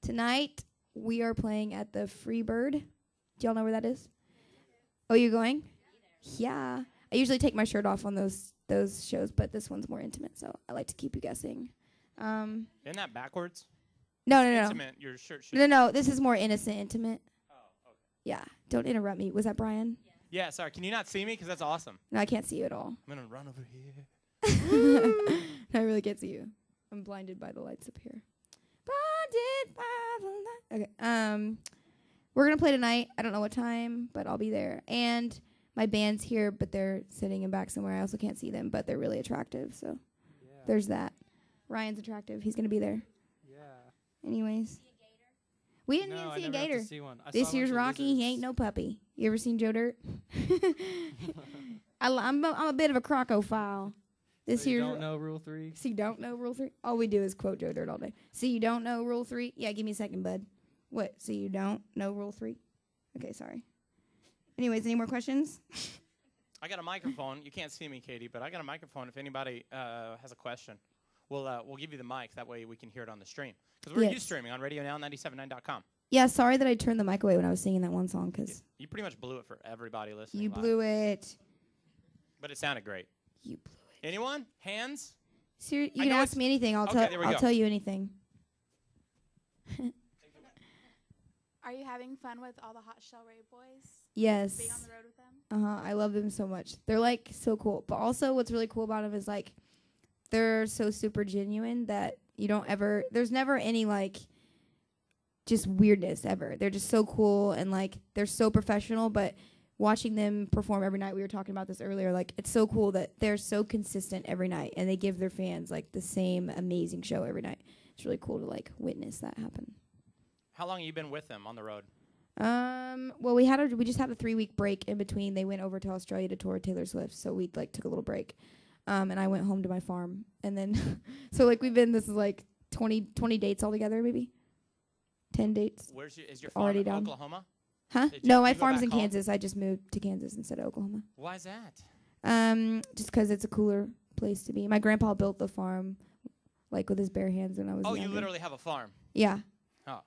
Tonight, we are playing at the Freebird. Do y'all know where that is? Oh, you're going? Yeah. I usually take my shirt off on those shows, but this one's more intimate, so I like to keep you guessing. Isn't that backwards? No. Intimate. Your shirt should. No. This is more innocent, intimate. Oh, okay. Yeah. Don't interrupt me. Was that Brian? Yeah, sorry. Can you not see me? Because that's awesome. No, I can't see you at all. I'm going to run over here. I really can't see you. I'm blinded by the lights up here. Blinded by the light. Okay. We're going to play tonight. I don't know what time, but I'll be there. And my band's here, but they're sitting in back somewhere. I also can't see them, but they're really attractive. So there's that. Ryan's attractive. He's going to be there. Yeah. Anyways. We didn't even see a gator. See one. This year's Rocky, he ain't no puppy. You ever seen Joe Dirt? I'm a bit of a crocophile. So you don't know Rule 3? So you don't know Rule 3? All we do is quote Joe Dirt all day. So you don't know Rule 3? Yeah, give me a second, bud. What? So you don't know Rule 3? Okay, sorry. Anyways, any more questions? I got a microphone. You can't see me, Cady, but I got a microphone. If anybody has a question, we'll give you the mic. That way we can hear it on the stream. Because we're streaming on RadioNOW979.com. Yeah, sorry that I turned the mic away when I was singing that one song. Cause you pretty much blew it for everybody listening. You live. blew it. But it sounded great. You blew it. Anyone? Hands? You can ask me anything. I'll tell you anything. Are you having fun with all the Hot Shell Ray boys? Yes. Being on the road with them? I love them so much. They're like so cool. But also what's really cool about them is like they're so super genuine that there's never any like just weirdness ever. They're just so cool and like they're so professional, but watching them perform every night, we were talking about this earlier, like it's so cool that they're so consistent every night and they give their fans like the same amazing show every night. It's really cool to like witness that happen. How long have you been with them on the road? Well, we just had a 3-week break in between. They went over to Australia to tour Taylor Swift, so we like took a little break. And I went home to my farm, and then so like this is like 20 dates altogether, maybe 10 dates. Is your farm already in down? Oklahoma? Huh? No, my farm's in Kansas. I just moved to Kansas instead of Oklahoma. Why is that? Just because it's a cooler place to be. My grandpa built the farm, like with his bare hands when I was. Oh, younger. You literally have a farm? Yeah. Oh.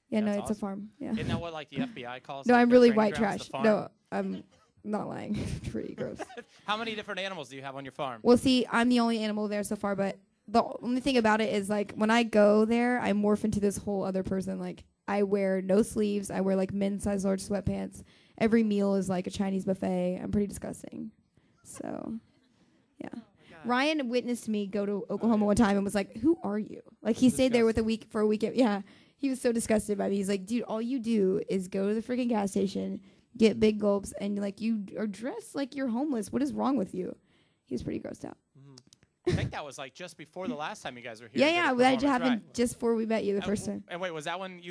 Yeah, That's no, it's awesome. a farm. Yeah. Isn't that what like the FBI calls? No, like, I'm their really training white grounds, trash. No, I'm not lying. It's pretty gross. How many different animals do you have on your farm? Well, see, I'm the only animal there so far, but the only thing about it is like when I go there, I morph into this whole other person. Like I wear no sleeves. I wear like men's size large sweatpants. Every meal is like a Chinese buffet. I'm pretty disgusting. So, yeah. Ryan witnessed me go to Oklahoma one time and was like, "Who are you?" Like he stayed there for a weekend. Yeah. He was so disgusted by me. He's like, "Dude, all you do is go to the freaking gas station, get big gulps, and like you are dressed like you're homeless. What is wrong with you?" He was pretty grossed out. Mm-hmm. I think that was like just before the last time you guys were here. Yeah, that happened just before we met you the first time. And wait, was that when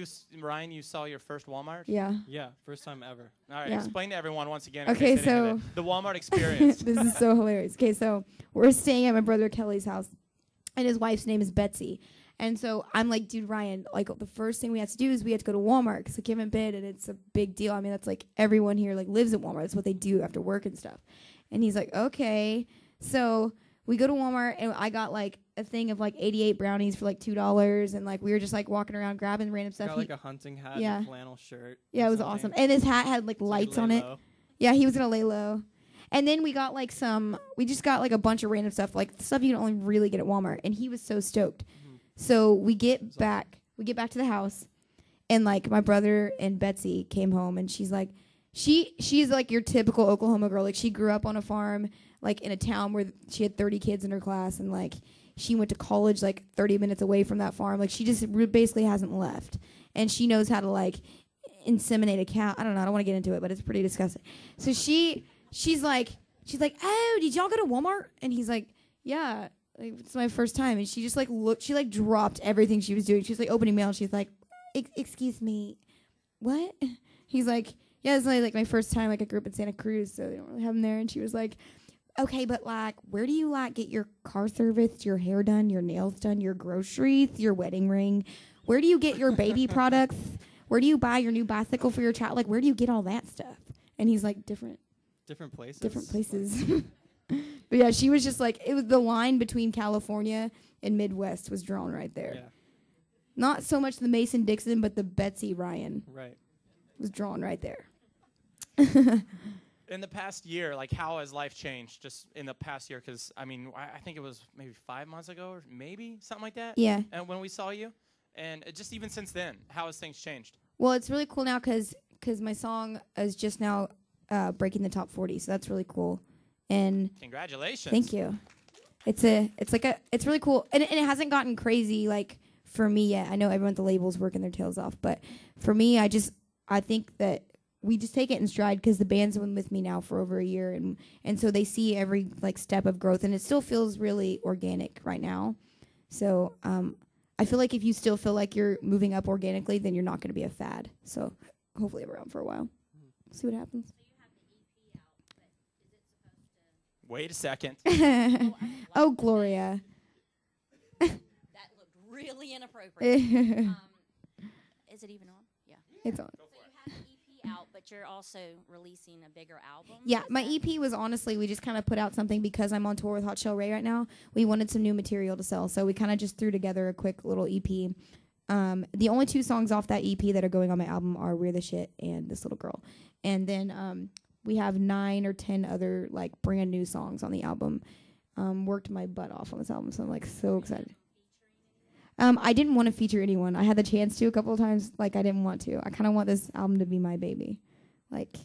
Ryan, you saw your first Walmart? Yeah. Yeah, first time ever. All right, explain to everyone once again. Okay, so the Walmart experience. This is so hilarious. Okay, so we're staying at my brother Kelly's house, and his wife's name is Betsy. And so I'm like, dude, Ryan, like the first thing we have to do is we have to go to Walmart because like, I haven't been, and it's a big deal. I mean, that's like everyone here like lives at Walmart. That's what they do after work and stuff. And he's like, okay. So we go to Walmart, and I got like a thing of like 88 brownies for like $2, and like we were just like walking around grabbing random stuff. Got like a hunting hat, and a flannel shirt. Yeah, it was awesome. And his hat had like lights on it. Yeah, he was gonna lay low. And then we got like we just got like a bunch of random stuff, like stuff you can only really get at Walmart. And he was so stoked. So we get back to the house, and like my brother and Betsy came home, and she's like, she's like your typical Oklahoma girl. Like she grew up on a farm, like in a town where she had 30 kids in her class, and like she went to college like 30 minutes away from that farm. Like she just basically hasn't left, and she knows how to like inseminate a cow. I don't know. I don't want to get into it, but it's pretty disgusting. So she's like, oh, did y'all go to Walmart? And he's like, yeah. Like, it's my first time. And she just like dropped everything she was doing. She's like opening mail, and she's like, excuse me, what? He's like, yeah, it's like my first time. Like I grew up in Santa Cruz, so they don't really have them there. And she was like, okay, but like, where do you like get your car serviced, your hair done, your nails done, your groceries, your wedding ring? Where do you get your baby products? Where do you buy your new bicycle for your child? Like, where do you get all that stuff? And he's like, different places. But yeah, she was just like, it was the line between California and Midwest was drawn right there. Not so much the Mason Dixon, but the Betsy Ryan. Right. Was drawn right there. In the past year, like how has life changed just in the past year? Because, I mean, I think it was maybe 5 months ago or maybe something like that. Yeah. And when we saw you. And just even since then, how has things changed? Well, it's really cool now because my song is just now breaking the top 40. So that's really cool. And congratulations. Thank you. It's really cool. And it hasn't gotten crazy like for me yet. I know everyone at the label's working their tails off. But for me, I think that we just take it in stride because the band's been with me now for over a year, and so they see every like step of growth, and it still feels really organic right now. So I feel like if you still feel like you're moving up organically, then you're not going to be a fad. So hopefully I'm around for a while. See what happens. So you have the EP out, but is it supposed to? Wait a second. Oh, Gloria. That looked really inappropriate. Is it even on? Yeah. It's on. So you have the EP out, but you're also releasing a bigger album? Yeah, my EP was honestly, we just kind of put out something because I'm on tour with Hot Shell Ray right now. We wanted some new material to sell, so we kind of just threw together a quick little EP. The only 2 songs off that EP that are going on my album are We're the Shit and This Little Girl. And then we have 9 or 10 other like brand new songs on the album. Worked my butt off on this album, so I'm like so excited. I didn't want to feature anyone. I had the chance to a couple of times. Like I didn't want to. I kind of want this album to be my baby. Like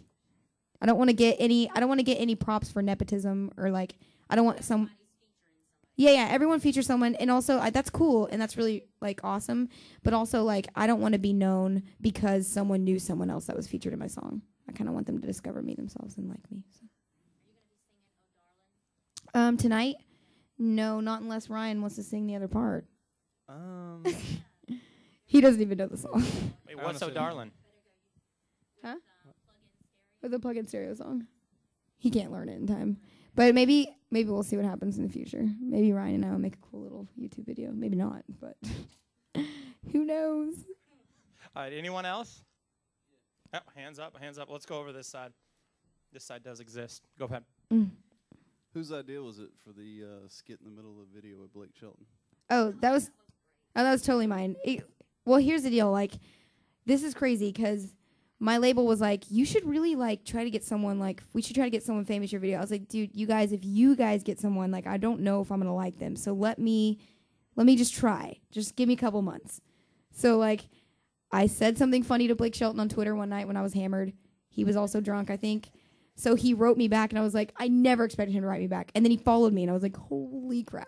I don't want to get any props for nepotism or like I don't want some. Yeah. Everyone features someone, and also that's cool and that's really like awesome. But also like I don't want to be known because someone knew someone else that was featured in my song. I kind of want them to discover me themselves and like me. So. Tonight, no, not unless Ryan wants to sing the other part. He doesn't even know the song. Wait, what's so darling? Huh? Or the plug-in stereo song. He can't learn it in time. But maybe we'll see what happens in the future. Maybe Ryan and I will make a cool little YouTube video. Maybe not, but who knows? All right, anyone else? Oh, hands up. Let's go over this side. This side does exist. Go ahead. Whose idea was it for the skit in the middle of the video with Blake Shelton? That was totally mine. Well, here's the deal. Like, this is crazy because my label was like, you should really like try to get someone like we should try to get someone famous your video. I was like, dude, you guys, if you guys get someone like I don't know if I'm gonna like them, so let me just try. Just give me a couple months. So like, I said something funny to Blake Shelton on Twitter one night when I was hammered. He was also drunk, I think. So he wrote me back, and I was like, I never expected him to write me back. And then he followed me, and I was like, holy crap.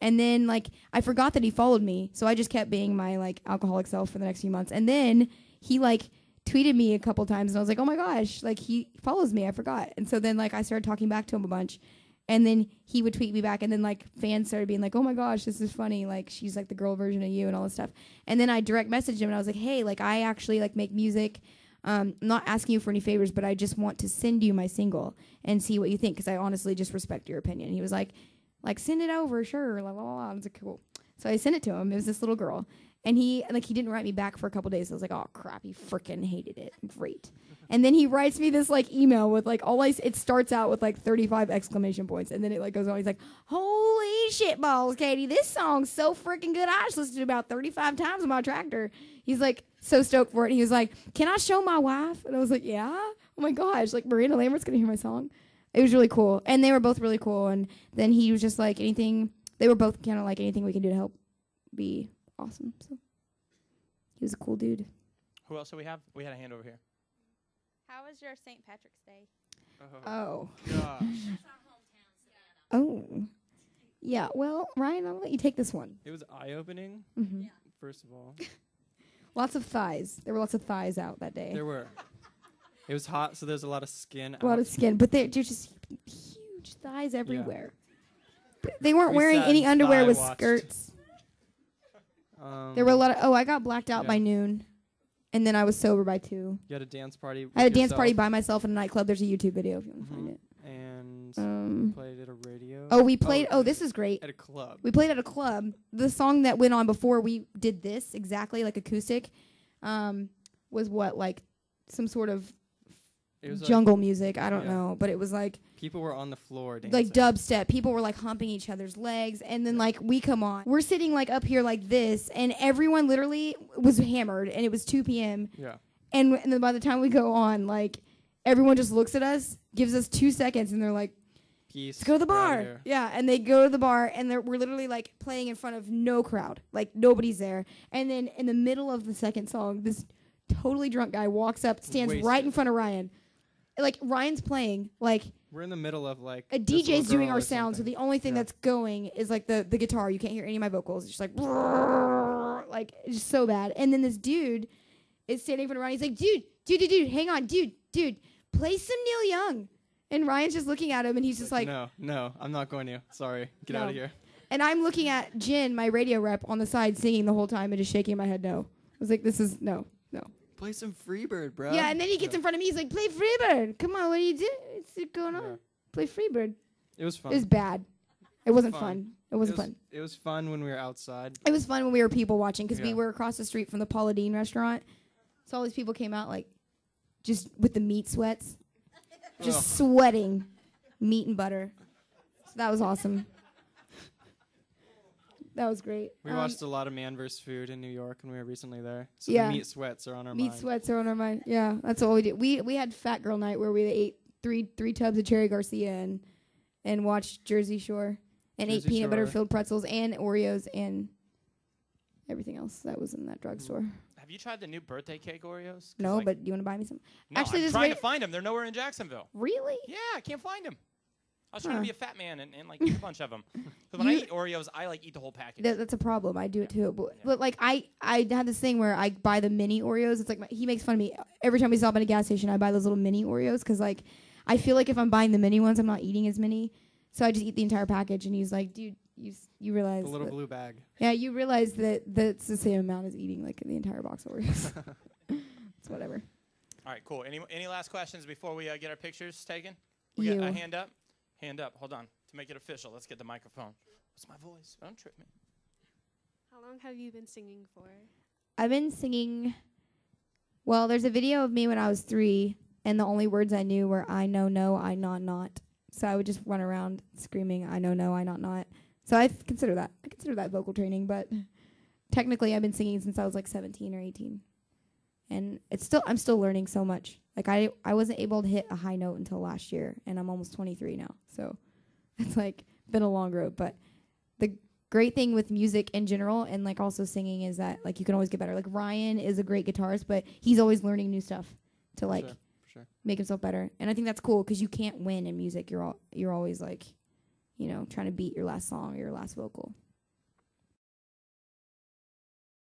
And then, like, I forgot that he followed me, so I just kept being my, like, alcoholic self for the next few months. And then he, like, tweeted me a couple times, and I was like, oh, my gosh, like, he follows me. I forgot. And so then, like, I started talking back to him a bunch. And then he would tweet me back, and then, like, fans started being like, oh, my gosh, this is funny. Like, she's, like, the girl version of you and all this stuff. And then I direct messaged him, and I was like, hey, like, I actually, like, make music. I'm not asking you for any favors, but I just want to send you my single and see what you think, because I honestly just respect your opinion. He was like, send it over, sure. La, la, la. I was like, cool. So I sent it to him. It was this little girl. And he didn't write me back for a couple days. I was like, oh, crap, he freaking hated it. Great. And then he writes me this, like, email with, like, it starts out with, like, 35 exclamation points. And then it, like, goes on. He's like, holy shit balls, Cady. This song's so freaking good. I just listened to it about 35 times on my tractor. He's, like, so stoked for it. And he was like, can I show my wife? And I was like, yeah. Oh, my gosh. Like, Miranda Lambert's going to hear my song. It was really cool. And they were both really cool. And then he was just like, they were both kind of like, anything we can do to help be awesome. So he was a cool dude. Who else do we have? We had a hand over here. How was your St. Patrick's Day? Oh. Gosh. Oh. Yeah, well, Ryan, I'll let you take this one. It was eye-opening, first of all. Lots of thighs. There were lots of thighs out that day. There were. It was hot, so there's a lot of skin. A lot of skin, but they're just huge thighs everywhere. Yeah. They weren't wearing any underwear with skirts. There were a lot of. Oh, I got blacked out by noon, and then I was sober by 2. You had a dance party. I had a dance party by myself in a nightclub. There's a YouTube video if you want to find it. And played at a radio. Oh, we played. Oh, this is great. At a club. We played at a club. The song that went on before we did this exactly like acoustic, was what like some sort of It was jungle music. I don't yeah. know, but it was like people were on the floor dancing. like dubstep. People were like humping each other's legs, and then like we come on. We're sitting like up here like this, and everyone literally was hammered, and it was 2 p.m. Yeah. And then by the time we go on, like everyone just looks at us, gives us 2 seconds, and they're like, Peace. let's go to the We're outta bar. here. Yeah, and they go to the bar, and we're literally like playing in front of no crowd, like nobody's there. And then in the middle of the second song, this totally drunk guy walks up, stands Wasted. right in front of Ryan. Like Ryan's playing, like We're in the middle of like a this little DJ's doing girl our or sound, so something. the only thing Yeah. that's going is like the guitar. You can't hear any of my vocals. It's just like it's just so bad. And then this dude is standing in front of Ryan. He's like, dude, hang on, dude, play some Neil Young. And Ryan's just looking at him, and he's just like, no, I'm not going to. Sorry, get No. out of here. And I'm looking at Jen, my radio rep, on the side singing the whole time and just shaking my head no. I was like, this is no. Play some Freebird, bro. Yeah, and then he gets in front of me. He's like, play Freebird. Come on, what are you doing? What's going on? Yeah. Play Freebird. It was fun. It was bad. It wasn't Fun. fun. It wasn't fun. It was fun when we were outside. It was fun when we were people watching because we Yeah. were across the street from the Paula Deen restaurant. So all these people came out like just with the meat sweats, just sweating meat and butter. So that was awesome. That was great. We watched a lot of Man vs. Food in New York when we were recently there. So Yeah. the meat sweats are on our Meat mind. sweats are on our mind. Yeah, that's all we did. We had Fat Girl Night where we ate three tubs of Cherry Garcia and watched Jersey Shore and ate Jersey peanut butter Shore. filled pretzels and Oreos and everything else that was in that drugstore. Have you tried the new birthday cake Oreos? 'Cause, No, like, but you want to buy me some? no, actually, I'm this trying ra- to find them. They're nowhere in Jacksonville. Really? Yeah, I can't find them. I was trying Huh. to be a fat man and like eat a bunch of them. Because when I You- eat Oreos, I like eat the whole package. That's a problem. I do it too. But like I had this thing where I buy the mini Oreos. It's like he makes fun of me every time we stop at a gas station. I buy those little mini Oreos because like I feel like if I'm buying the mini ones, I'm not eating as many. So I just eat the entire package. And he's like, dude, you realize The little that- blue bag. yeah, you realize that that's the same amount as eating like the entire box of Oreos. It's whatever. All right, cool. Any last questions before we get our pictures taken? We got a hand up. Hand up. Hold on. To make it official, let's get the microphone. What's my voice? Don't trip me. How long have you been singing for? I've been singing. Well, there's a video of me when I was 3, and the only words I knew were "I know, no, I not, not." So I would just run around screaming "I know, no, I not, not." So I consider that vocal training, but technically I've been singing since I was like 17 or 18, and I'm still learning so much. Like I wasn't able to hit a high note until last year, and I'm almost 23 now. So it's like been a long road, but the great thing with music in general and like also singing is that like you can always get better. Like Ryan is a great guitarist, but he's always learning new stuff to like For sure. make himself better. And I think that's cool because you can't win in music. You're always like, trying to beat your last song or your last vocal.